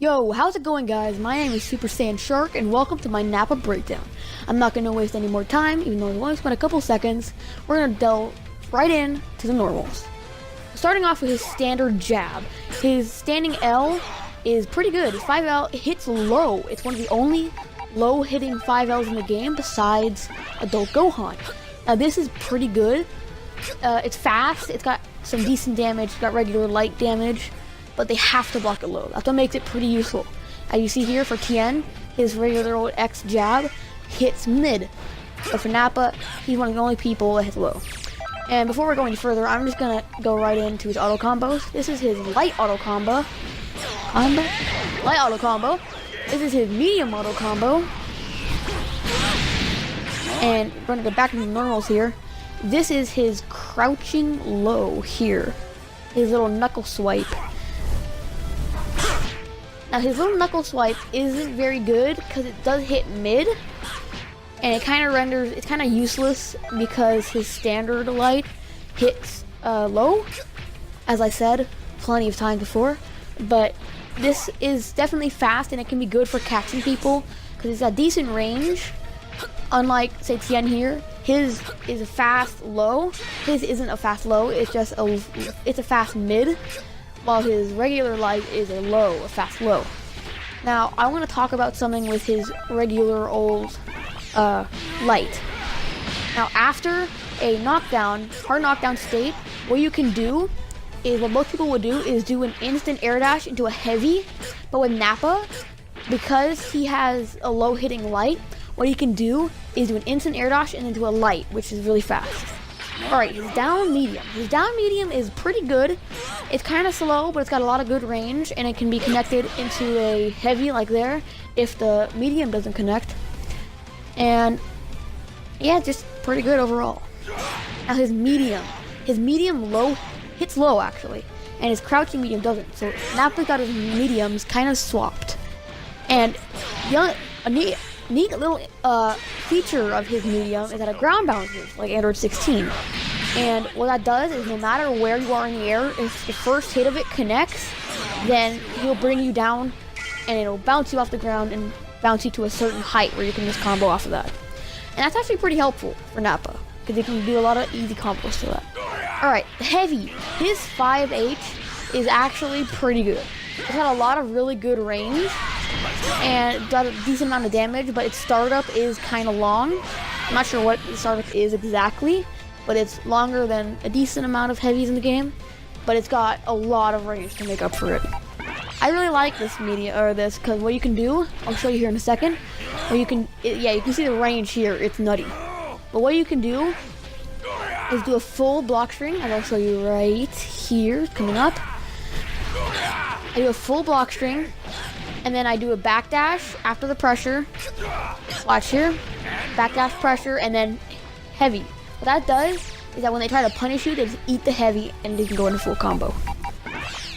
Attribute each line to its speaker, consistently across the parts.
Speaker 1: Yo, how's it going, guys? My name is Super Saiyan Shark, and welcome to my Nappa breakdown. I'm not going to waste any more time, even though we only spent a couple seconds. We're going to delve right in to the normals. Starting off with his standard jab. His standing L is pretty good. His 5L hits low. It's one of the only low-hitting 5Ls in the game besides Adult Gohan. Now, this is pretty good. It's fast. It's got some decent damage. It's got regular light damage. But they have to block it low. That's what makes it pretty useful. As you see here for Tien, his regular old X jab hits mid. But for Nappa, he's one of the only people that hits low. And before we're going further, I'm just gonna go right into his auto combos. This is his light auto combo. Light auto combo. This is his medium auto combo. And we're gonna go back to the normals here. This is his crouching low here. His little knuckle swipe. Now his little knuckle swipe isn't very good because it does hit mid, and it kind of renders, it's kind of useless because his standard light hits low, as I said plenty of times before. But this is definitely fast, and it can be good for catching people because it's got decent range. Unlike, say, Tien here, his is a fast low. His isn't a fast low, it's just it's a fast mid, while his regular light is a fast low. Now, I want to talk about something with his regular old light. Now, after a knockdown, hard knockdown state, what you can do is, what most people would do is do an instant air dash into a heavy, but with Nappa, because he has a low hitting light, what he can do is do an instant air dash and into a light, which is really fast. Alright, his down medium. His down medium is pretty good. It's kind of slow, but it's got a lot of good range, and it can be connected into a heavy like there if the medium doesn't connect. And yeah, just pretty good overall. Now his medium low hits low actually, and his crouching medium doesn't. So Nappa's got his mediums kind of swapped. And a neat little feature of his medium is that it ground bounces like Android 16. And what that does is no matter where you are in the air, if the first hit of it connects, then he'll bring you down and it'll bounce you off the ground and bounce you to a certain height where you can just combo off of that. And that's actually pretty helpful for Nappa because you can do a lot of easy combos to that. Alright, the heavy. His 5H is actually pretty good. It's got a lot of really good range and got a decent amount of damage, but its startup is kind of long. I'm not sure what the startup is exactly, but it's longer than a decent amount of heavies in the game, but it's got a lot of range to make up for it. I really like this because what you can do, I'll show you here in a second, where you can see the range here, it's nutty. But what you can do is do a full block string, and I'll show you right here, coming up. I do a full block string, and then I do a backdash after the pressure. Watch here. Backdash pressure, and then heavy. What that does is that when they try to punish you, they just eat the heavy, and they can go into full combo.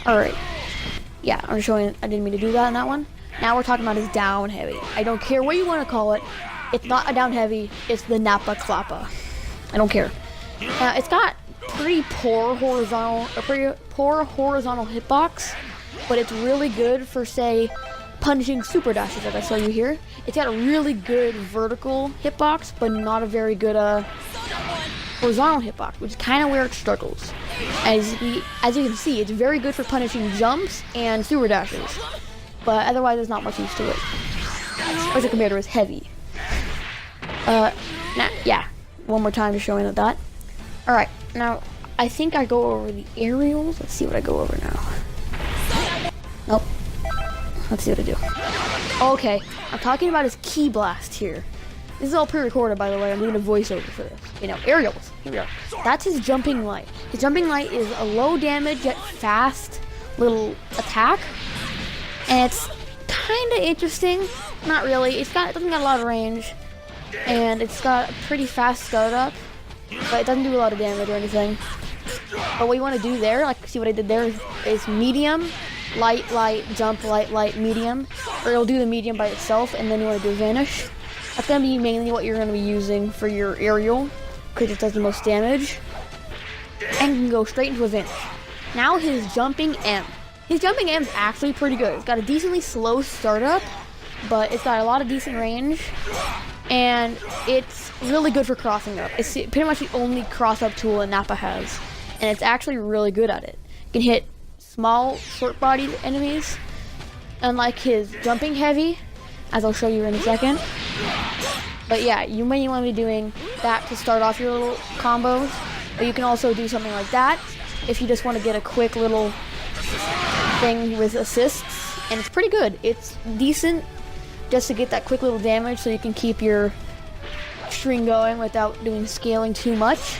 Speaker 1: Alright. Yeah, I'm showing, I didn't mean to do that in that one. Now we're talking about his down heavy. I don't care what you want to call it. It's not a down heavy, it's the Nappa Klappa. I don't care. It's got pretty poor horizontal hitbox, but it's really good for, say, punishing super dashes like I show you here. It's got a really good vertical hitbox, but not a very good horizontal hitbox, which is kind of where it struggles. As you can see, it's very good for punishing jumps and super dashes, but otherwise there's not much use to it, especially compared to his heavy. Yeah, one more time to show you that. Alright, now I think I go over the aerials. Let's see what I go over now. Nope. Let's see what I do. Okay, I'm talking about his Ki Blast here. This is all pre-recorded, by the way. I'm doing a voiceover for this. Aerials. Here we go. That's his jumping light. His jumping light is a low damage yet fast little attack, and it's kind of interesting. Not really. It doesn't got a lot of range, and it's got a pretty fast startup, but it doesn't do a lot of damage or anything. But what you want to do there, like see what I did there, is medium, light, jump, light, medium, or it'll do the medium by itself, and then you want to do vanish. That's going to be mainly what you're going to be using for your aerial, because it does the most damage, and you can go straight into a vanish. Now his jumping M. His jumping aim is actually pretty good. It's got a decently slow startup, but it's got a lot of decent range, and it's really good for crossing up. It's pretty much the only cross-up tool that Nappa has, and it's actually really good at it. It can hit small, short-bodied enemies, unlike his jumping heavy, as I'll show you in a second. But yeah, you may want to be doing that to start off your little combos, but you can also do something like that if you just want to get a quick little thing with assists, and it's pretty good. It's decent just to get that quick little damage so you can keep your string going without doing scaling too much.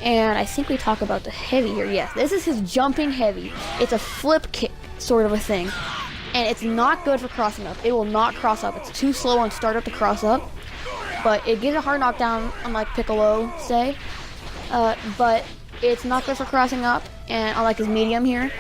Speaker 1: And I think we talk about the heavy here. Yes, this is his jumping heavy. It's a flip kick sort of a thing, and it's not good for crossing up. It will not cross up. It's too slow on startup to cross up, but it gives a hard knockdown, unlike Piccolo, say. But it's not good for crossing up, and unlike his medium here.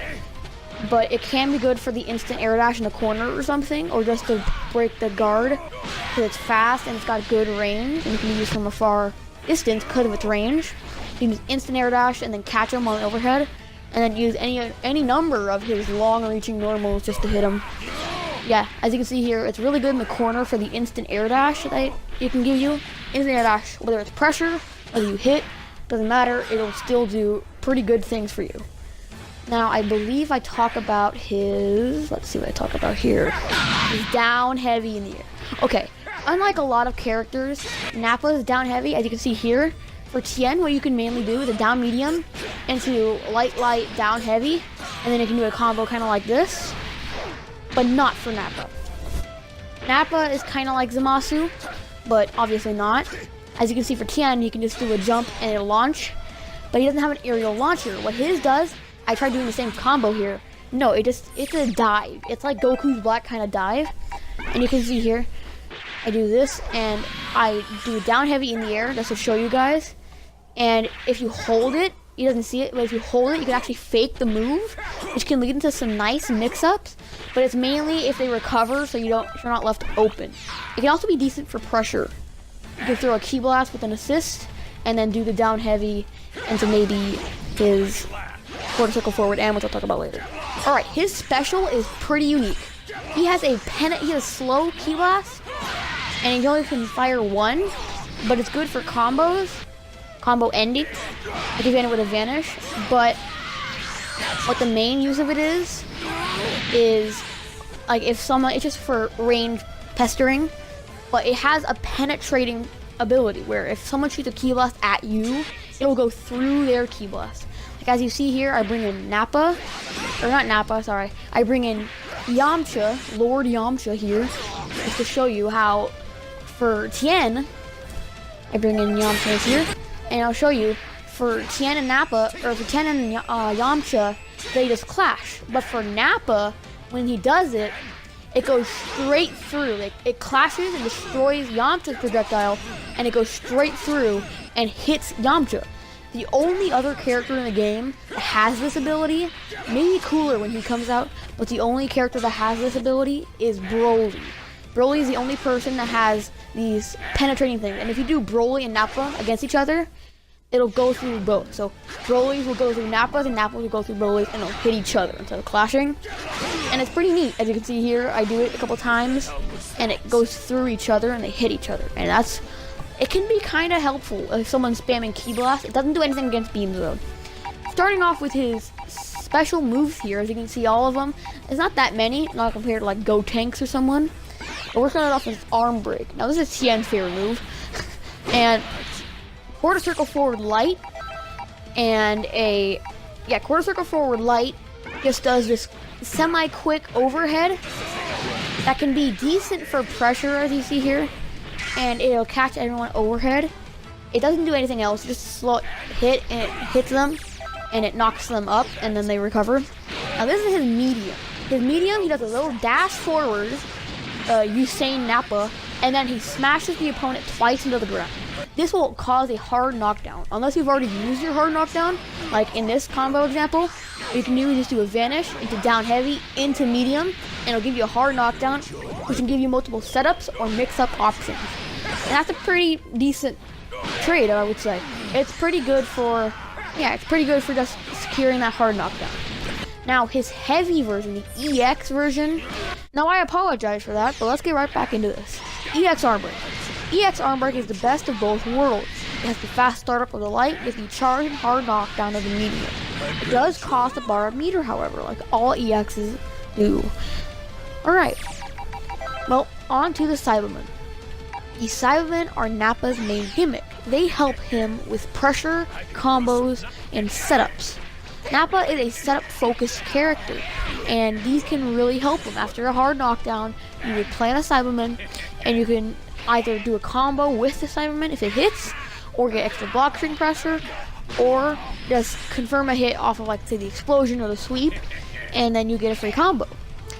Speaker 1: But it can be good for the instant air dash in the corner or something, or just to break the guard, because it's fast and it's got good range, and you can use from a far distance because of its range. You can use instant air dash and then catch him on the overhead, and then use any number of his long-reaching normals just to hit him. Yeah, as you can see here, it's really good in the corner for the instant air dash that it can give you. Instant air dash, whether it's pressure, whether you hit, doesn't matter, it'll still do pretty good things for you. Now, I believe I talk about his, let's see what I talk about here. He's down heavy in the air. Okay, unlike a lot of characters, Nappa is down heavy, as you can see here. For Tien, what you can mainly do is a down medium into light, down heavy, and then you can do a combo kind of like this, but not for Nappa. Nappa is kind of like Zamasu, but obviously not. As you can see for Tien, you can just do a jump and it'll launch, but he doesn't have an aerial launcher. What his does, I tried doing the same combo here. No, it's a dive. It's like Goku's black kind of dive. And you can see here, I do this and I do down heavy in the air just to show you guys. And if you hold it, he doesn't see it, but if you hold it, you can actually fake the move, which can lead into some nice mix-ups. But it's mainly if they recover, so you're not left open. It can also be decent for pressure. You can throw a key blast with an assist, and then do the down heavy into maybe his quarter circle forward and which I'll talk about later. Alright, his special is pretty unique. He has a slow key blast, and he only can fire one, but it's good for combos, combo ending, like if you end it with a vanish. But what the main use of it is like if someone, it's just for range pestering, but it has a penetrating ability where if someone shoots a key blast at you, it will go through their key blast. Like as you see here, I bring in Nappa, or not Nappa, sorry. I bring in Yamcha, Lord Yamcha here, just to show you how for Tien, I bring in Yamcha here, and I'll show you for Tien and Nappa, or for Tien and Yamcha, they just clash. But for Nappa, when he does it, it goes straight through. Like it clashes and destroys Yamcha's projectile, and it goes straight through and hits Yamcha. The only other character in the game that has this ability, maybe Cooler when he comes out, but the only character that has this ability is Broly. Broly is the only person that has these penetrating things, and if you do Broly and Nappa against each other, it'll go through both. So Broly's will go through Nappa's, and Nappa's will go through Broly's, and it'll hit each other instead of clashing. And it's pretty neat. As you can see here, I do it a couple times, and it goes through each other, and they hit each other. And it can be kind of helpful if someone's spamming Ki Blast. It doesn't do anything against beams though. Starting off with his special moves here, as you can see all of them, there's not that many, not compared to like Go Tanks or someone. But we're starting off with Arm Break. Now this is Tien's favorite move. And quarter circle forward light, and quarter circle forward light just does this semi-quick overhead that can be decent for pressure, as you see here, and it'll catch everyone overhead. It doesn't do anything else, just slow hit, and it hits them and it knocks them up, and then they recover. Now this is his medium. His medium, he does a little dash forward, Usain Nappa, and then he smashes the opponent twice into the ground. This will cause a hard knockdown. Unless you've already used your hard knockdown, like in this combo example, you can just do a vanish into down heavy, into medium, and it'll give you a hard knockdown, which can give you multiple setups or mix-up options. And that's a pretty decent trade, I would say. It's pretty good for just securing that hard knockdown. Now his heavy version, the EX version, now I apologize for that, but let's get right back into this. EX Arm Break. EX Arm Break is the best of both worlds. It has the fast startup of the light with the charge and hard knockdown of the medium. It does cost a borrowed meter, however, like all EXs do. Alright, well, on to the Cybermen. The Cybermen are Nappa's main gimmick. They help him with pressure, combos, and setups. Nappa is a setup-focused character, and these can really help him. After a hard knockdown, you would plant a Cyberman, and you can either do a combo with the Cyberman if it hits, or get extra block string pressure, or just confirm a hit off of, like, say, the explosion or the sweep, and then you get a free combo.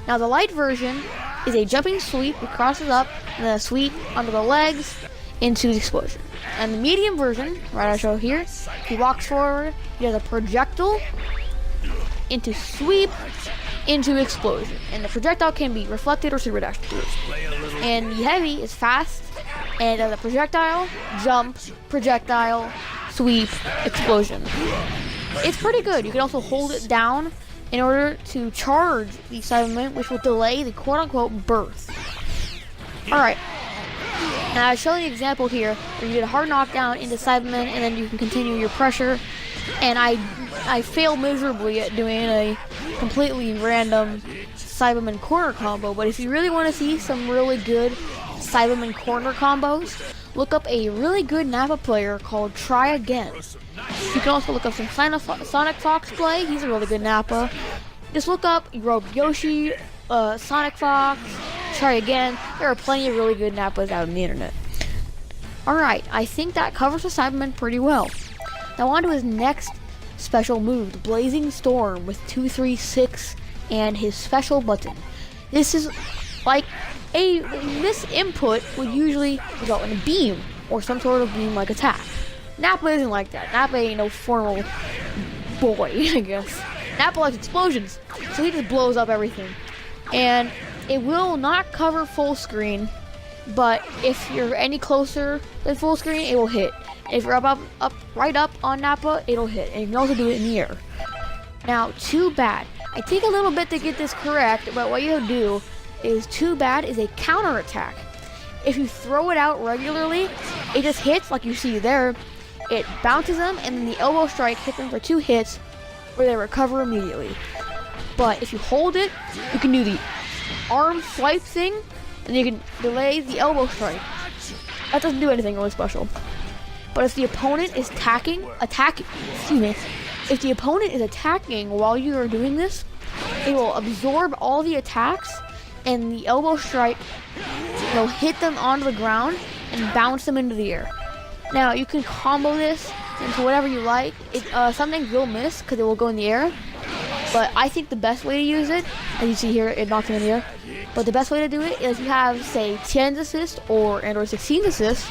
Speaker 1: Now, the light version is a jumping sweep. It crosses up, and then a sweep under the legs into the explosion. And the medium version, right I show here, he walks forward, he does a projectile into sweep into explosion. And the projectile can be reflected or super dash through. And the heavy is fast, and does a projectile, jump, projectile, sweep, explosion. It's pretty good. You can also hold it down in order to charge the Cyberman, which will delay the quote-unquote birth. Alright. Now I show you an example here where you get a hard knockdown into Cyberman and then you can continue your pressure. And I failed miserably at doing a completely random Cyberman corner combo, but if you really want to see some really good Cyberman corner combos, look up a really good Nappa player called Try Again. You can also look up some Sonic Fox play. He's a really good Nappa. Just look up Rogue Yoshi, Sonic Fox, Try Again. There are plenty of really good Nappas out on the internet. Alright, I think that covers the Cyberman pretty well. Now on to his next special move, the Blazing Storm with 2-3-6 and his special button. This is like this input would usually result in a beam or some sort of beam-like attack. Nappa isn't like that. Nappa ain't no formal boy, I guess. Nappa likes explosions, so he just blows up everything. And it will not cover full screen, but if you're any closer than full screen, it will hit. If you're right up on Nappa, it'll hit. And you can also do it in the air. Now, too bad. I take a little bit to get this correct, but what you do is too bad is a counter attack. If you throw it out regularly, it just hits like you see there. It bounces them, and then the elbow strike hits them for 2 hits, where they recover immediately. But if you hold it, you can do the arm swipe thing, and you can delay the elbow strike. That doesn't do anything really special. But if the opponent is attacking, if the opponent is attacking while you are doing this, it will absorb all the attacks, and the elbow strike will hit them onto the ground and bounce them into the air. Now, you can combo this into whatever you like. Some things will miss because it will go in the air, but I think the best way to use it, as you see here, it knocks them in the air, but the best way to do it is you have, say, 10's assist or Android 16's assist,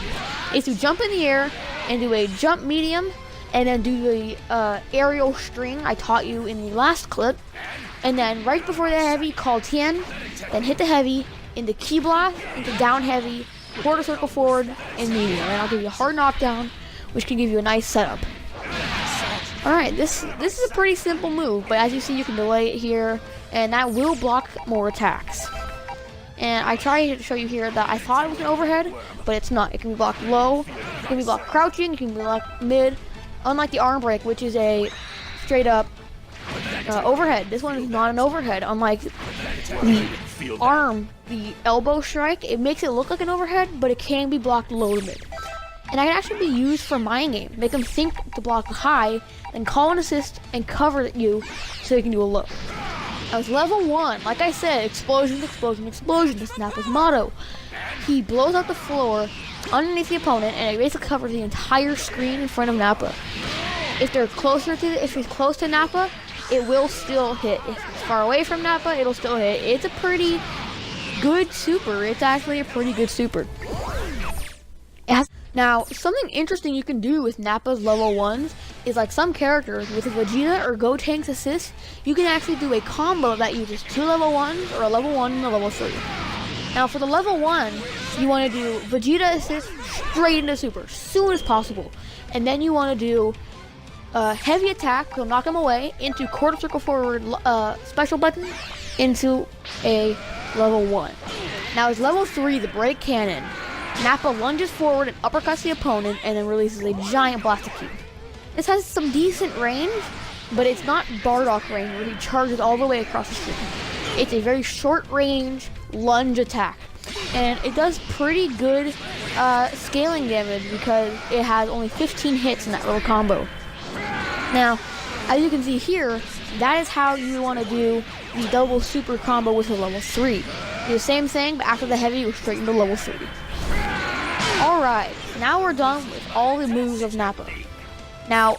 Speaker 1: is to jump in the air and do a jump medium, and then do the aerial string I taught you in the last clip, and then right before the heavy, call 10, then hit the heavy, into key blast, into down heavy, quarter circle forward, and medium. And I'll give you a hard knockdown, which can give you a nice setup. Alright, this is a pretty simple move, but as you see, you can delay it here, and that will block more attacks. And I tried to show you here that I thought it was an overhead, but it's not. It can be blocked low, it can be blocked crouching, it can be blocked mid, unlike the arm break, which is a straight up overhead. This one is not an overhead, unlike the arm, the elbow strike. It makes it look like an overhead, but it can be blocked low to mid. And that can actually be used for mind game. Make them think to block high, and call an assist and cover you so you can do a low. Now it's level 1. Like I said, explosion, explosion, explosion. That's Nappa's motto. He blows up the floor underneath the opponent, and it basically covers the entire screen in front of Nappa. If he's close to Nappa, it will still hit. If it's far away from Nappa, it'll still hit. It's a pretty good super. It's actually a pretty good super. Now, something interesting you can do with Nappa's level 1s is, like some characters with a Vegeta or Gotenks assist, you can actually do a combo that uses 2 level 1s or a level 1 and a level 3. Now for the level 1, you want to do Vegeta assist straight into super as soon as possible. And then you want to do heavy attack will knock him away, into quarter circle forward special button, into a level 1. Now his level 3, the break cannon. Nappa lunges forward and uppercuts the opponent and then releases a giant blaster cube. This has some decent range, but it's not Bardock range where he charges all the way across the screen. It's a very short range lunge attack. And it does pretty good scaling damage because it has only 15 hits in that little combo. Now, as you can see here, that is how you want to do the double super combo with a level 3. Do the same thing, but after the heavy, you go straight into level 3. Alright, now we're done with all the moves of Nappa. Now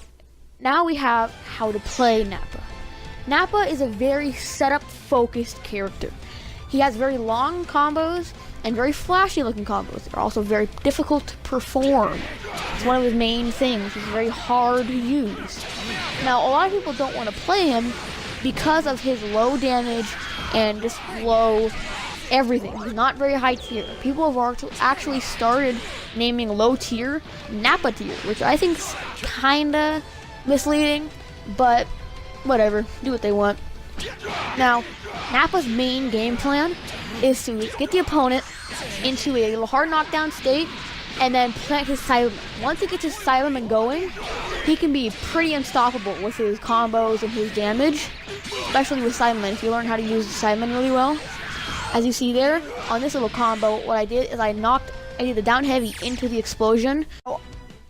Speaker 1: we have how to play Nappa. Nappa is a very setup-focused character. He has very long combos and very flashy-looking combos. They're also very difficult to perform. It's one of his main things. He's very hard to use. Now, a lot of people don't want to play him because of his low damage and just low everything. He's not very high tier. People have actually started naming low tier Nappa tier, which I think is kinda misleading, but whatever, do what they want. Now, Nappa's main game plan is to get the opponent into a hard knockdown state and then plant his Cyberman. Once he gets his Cyberman going, he can be pretty unstoppable with his combos and his damage, especially with Cyberman, if you learn how to use the Cyberman really well. As you see there, on this little combo, what I did is I did the down heavy into the explosion. So,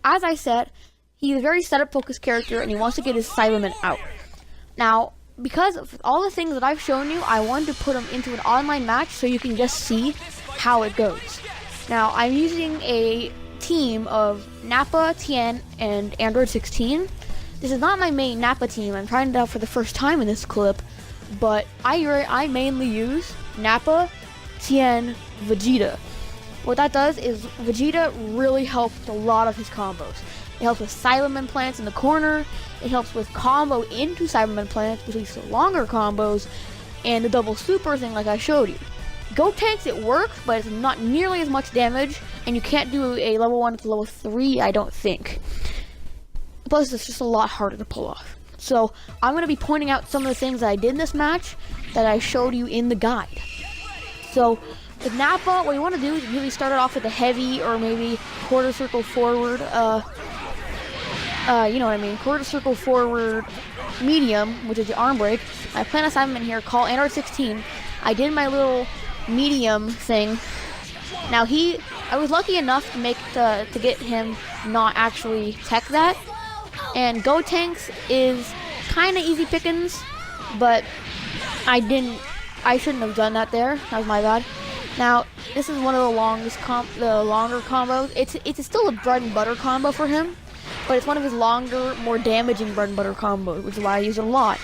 Speaker 1: as I said, he's a very setup focused character and he wants to get his Cyberman out. Now, because of all the things that I've shown you, I wanted to put him into an online match so you can just see how it goes. Now, I'm using a team of Nappa, Tien, and Android 16. This is not my main Nappa team. I'm trying it out for the first time in this clip, but I mainly use Nappa, Tien, Vegeta. What that does is Vegeta really helps with a lot of his combos. It helps with Cyberman plants in the corner. It helps with combo into Cyberman plants, which leads to longer combos, and the double super thing like I showed you. Go tanks, it works, but it's not nearly as much damage, and you can't do a level 1 to level 3, I don't think. Plus, it's just a lot harder to pull off. So, I'm going to be pointing out some of the things that I did in this match that I showed you in the guide. So, with Nappa, what you want to do is really start it off with a heavy or maybe quarter circle forward, you know what I mean, quarter circle forward medium, which is the arm break. I plan assignment here, call Android 16. I did my little medium thing. Now I was lucky enough to get him not actually tech that. And Go Tanks is kind of easy pickings, but I shouldn't have done that there. That was my bad. Now, this is one of the longer combos. It's still a bread and butter combo for him, but it's one of his longer, more damaging bread and butter combos, which is why I use it a lot.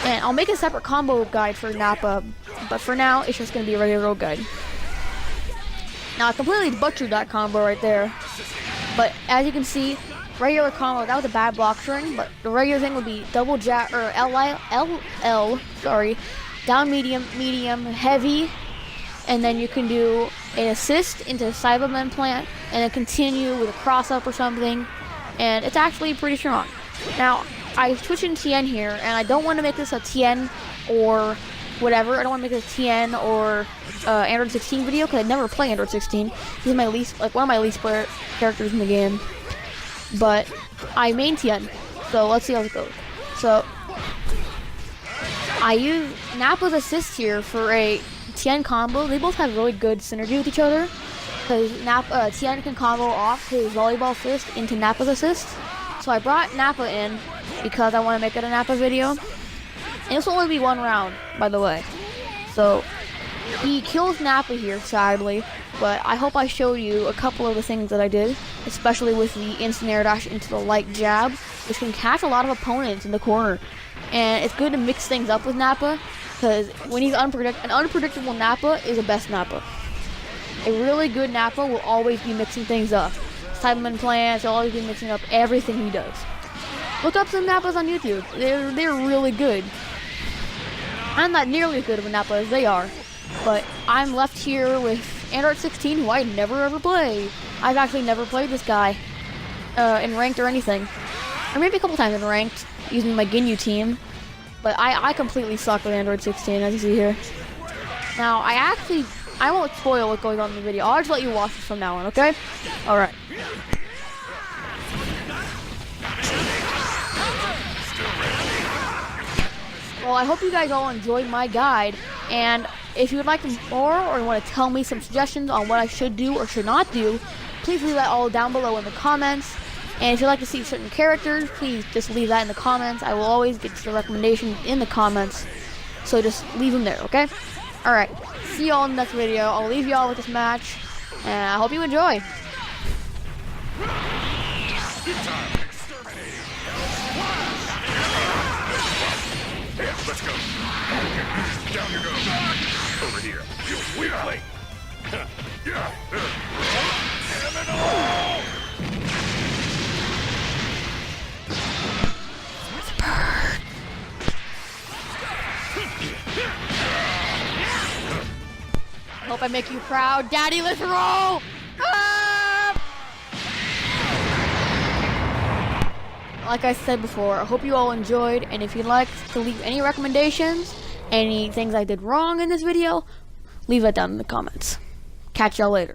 Speaker 1: And I'll make a separate combo guide for Nappa, but for now, it's just going to be a regular road guide. Now, I completely butchered that combo right there, but as you can see, regular combo, that was a bad block string, but the regular thing would be double jab, or LL, down medium, medium, heavy, and then you can do an assist into Cyberman plant, and then continue with a cross-up or something, and it's actually pretty strong. Now, I switched in Tien here, and I don't want to make this a Tien or whatever. I don't want to make it a Tien or Android 16 video, because I never play Android 16. He's my one of my least player characters in the game. But I main Tien, so let's see how it goes. So, I use Nappa's assist here for a Tien combo. They both have really good synergy with each other, because Tien can combo off his volleyball fist into Nappa's assist. So I brought Nappa in because I want to make it a Nappa video. And this will only be one round, by the way. So he kills Nappa here, sadly, but I hope I showed you a couple of the things that I did, especially with the instant air dash into the light jab, which can catch a lot of opponents in the corner. And it's good to mix things up with Nappa, because when he's an unpredictable Nappa is the best Nappa. A really good Nappa will always be mixing things up. Cyberman plants will always be mixing up everything he does. Look up some Nappas on YouTube. They're really good. I'm not nearly as good of a Nappa as they are, but I'm left here with Android 16, who I never ever play. I've actually never played this guy in ranked or anything. or maybe a couple times in ranked using my Ginyu team. But I completely suck with Android 16, as you see here. Now, I won't spoil what goes on in the video. I'll just let you watch it from now on, okay? Alright. Well, I hope you guys all enjoyed my guide, and if you would like more or want to tell me some suggestions on what I should do or should not do, please leave that all down below in the comments. And if you'd like to see certain characters, please just leave that in the comments. I will always get the recommendations in the comments, so just leave them there, okay? Alright, see y'all in the next video. I'll leave y'all with this match, and I hope you enjoy.
Speaker 2: Let's go. Down you go. Over here. You weakling.
Speaker 1: I hope I make you proud. Daddy, let's roll! Ah! Like I said before, I hope you all enjoyed, and if you'd like to leave any recommendations, any things I did wrong in this video, leave that down in the comments. Catch y'all later.